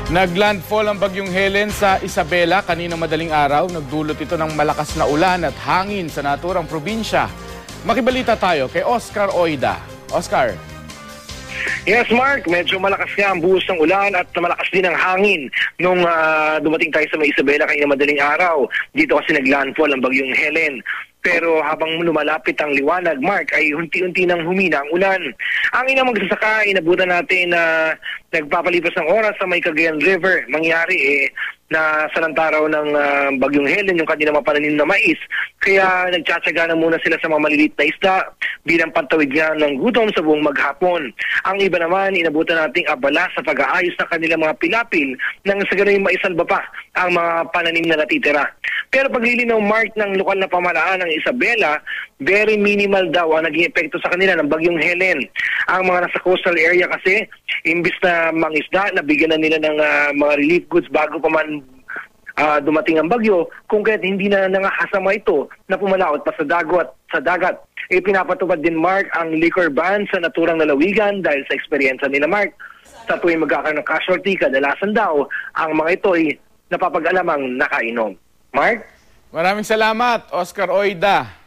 Naglandfall ang bagyong Helen sa Isabela kaninang madaling araw. Nagdulot ito ng malakas na ulan at hangin sa naturang probinsya. Makibalita tayo kay Oscar Oida. Oscar. Yes, Mark. Medyo malakas nga ang buhos ng ulan at malakas din ang hangin nung dumating tayo sa may Isabela kaninang madaling araw. Dito kasi naglandfall ang bagyong Helen. Pero habang lumalapit ang liwanag, Mark, ay unti-unti nang humina ang ulan. Ang inang magsasaka, inabutan natin na nagpapalipas ng oras sa may Cagayan River. Mangyari na salantaraw ng bagyong Helen yung kanilang mapananim na mais. Kaya nagtsatsaga na muna sila sa mga maliliit na isda bilang pantawid nga ng gutom sa buong maghapon. Ang iba naman, inabutan nating abala sa pag-aayos ng kanilang mga pilapil nang sa ganun maisalba pa ang mga pananim na natitira. Pero paglilinaw, Mark, ng lokal na pamahalaan ng Isabela, very minimal daw ang naging epekto sa kanila ng bagyong Helen. Ang mga nasa coastal area kasi, imbis na mangisda, nabigyan na nila ng mga relief goods bago pa man dumating ang bagyo, kung kaya't hindi na nangahasama ito na pumalaot pa sa dagat. Pinapatupad din, Mark, ang liquor ban sa naturang lalawigan dahil sa eksperyensya nila, Mark. Sa tuwing magkakaroon ng casualty, kadalasan daw, ang mga ito ay napapag-alamang nakainom. Mark? Maraming salamat, Oscar Oida.